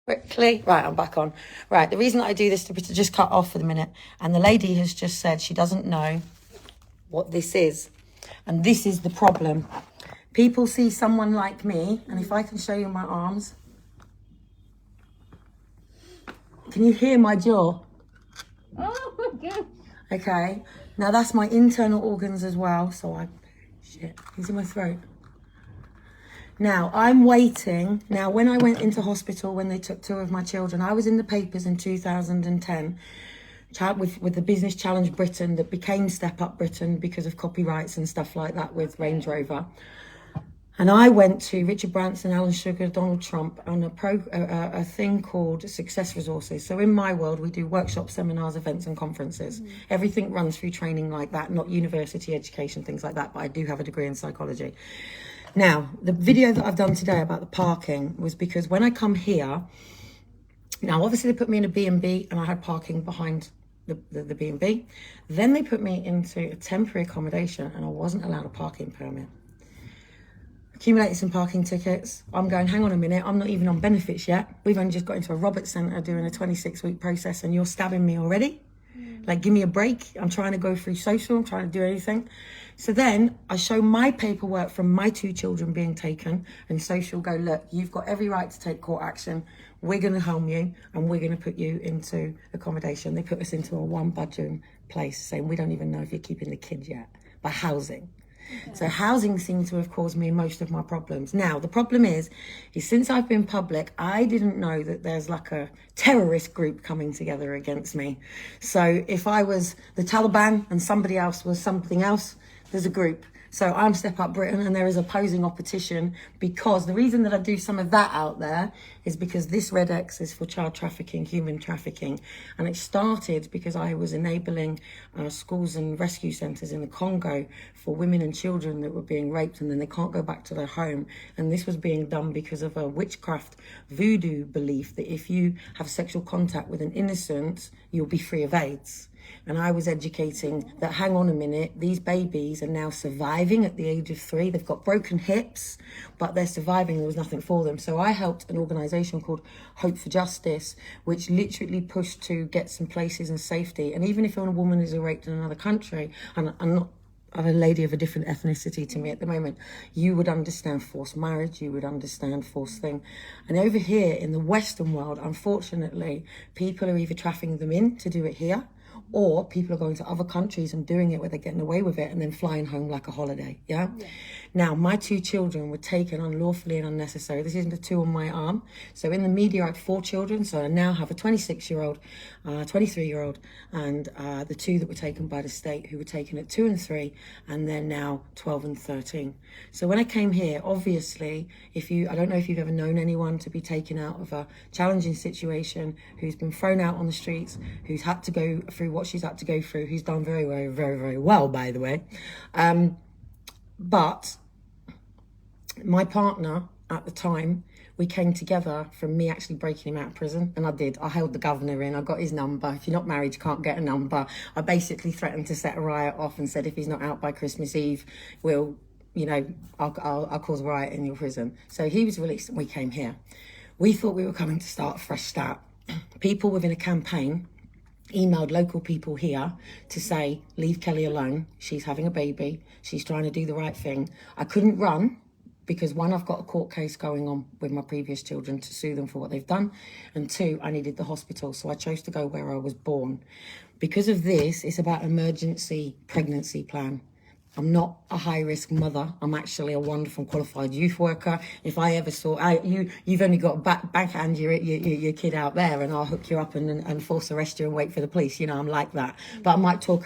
quickly. Right, I'm back on. Right, the reason that I do this to just cut off for the minute, and the lady has just said she doesn't know what this is. And this is the problem. People see someone like me, and if I can show you my arms, can you hear my jaw? Oh my God. Okay, now that's my internal organs as well, so shit, he's in my throat. Now, I'm waiting. Now, when I went into hospital, when they took 2 of my children, I was in the papers in 2010 with the Business Challenge Britain that became Step Up Britain because of copyrights and stuff like that with Range Rover. And I went to Richard Branson, Alan Sugar, Donald Trump, on a thing called Success Resources. So in my world, we do workshops, seminars, events, and conferences. Everything runs through training like that, not university education, things like that. But I do have a degree in psychology. Now, the video that I've done today about the parking was because when I come here, now obviously they put me in a B&B and I had parking behind the B&B. Then they put me into a temporary accommodation and I wasn't allowed a parking permit. Accumulated some parking tickets. I'm going, hang on a minute, I'm not even on benefits yet. We've only just got into a Roberts Centre doing a 26-week process and you're stabbing me already? Like, give me a break. I'm trying to go through social, I'm trying to do anything. So then I show my paperwork from my 2 children being taken, and social go, look, you've got every right to take court action. We're going to helm you and we're going to put you into accommodation. They put us into a 1-bedroom place saying, we don't even know if you're keeping the kids yet, but housing. Okay. So housing seems to have caused me most of my problems. Now, the problem is since I've been public, I didn't know that there's like a terrorist group coming together against me. So if I was the Taliban and somebody else was something else, there's a group. So I'm Step Up Britain and there is opposing opposition, because the reason that I do some of that out there is because this red X is for child trafficking, human trafficking. And it started because I was enabling schools and rescue centres in the Congo for women and children that were being raped and then they can't go back to their home. And this was being done because of a witchcraft voodoo belief that if you have sexual contact with an innocent, you'll be free of AIDS. And I was educating that, hang on a minute, these babies are now surviving at the age of 3. They've got broken hips, but they're surviving. There was nothing for them. So I helped an organisation called Hope for Justice, which literally pushed to get some places and safety. And even if a woman is raped in another country, and I'm not a lady of a different ethnicity to me at the moment, you would understand forced marriage, you would understand forced thing. And over here in the Western world, unfortunately, people are either trafficking them in to do it here, or people are going to other countries and doing it where they're getting away with it and then flying home like a holiday, yeah? Now, my 2 children were taken unlawfully and unnecessary. This isn't the 2 on my arm. So in the media, I had 4 children. So I now have a 26-year-old, 23-year-old, and the 2 that were taken by the state, who were taken at 2 and 3, and they're now 12 and 13. So when I came here, obviously, I don't know if you've ever known anyone to be taken out of a challenging situation, who's been thrown out on the streets, who's had to go through what she's had to go through, who's done very, very, very, very well, by the way. But my partner at the time, we came together from me actually breaking him out of prison. And I did. I held the governor in. I got his number. If you're not married, you can't get a number. I basically threatened to set a riot off and said, if he's not out by Christmas Eve, I'll cause a riot in your prison. So he was released and we came here. We thought we were coming to start a fresh start. People within a campaign emailed local people here to say, leave Kellie alone. She's having a baby. She's trying to do the right thing. I couldn't run because 1, I've got a court case going on with my previous children to sue them for what they've done. And 2, I needed the hospital. So I chose to go where I was born. Because of this, it's about emergency pregnancy plan. I'm not a high-risk mother. I'm actually a wonderful qualified youth worker. If I ever saw, you've only got to backhand your kid out there and I'll hook you up and force arrest you and wait for the police. I'm like that. But I might talk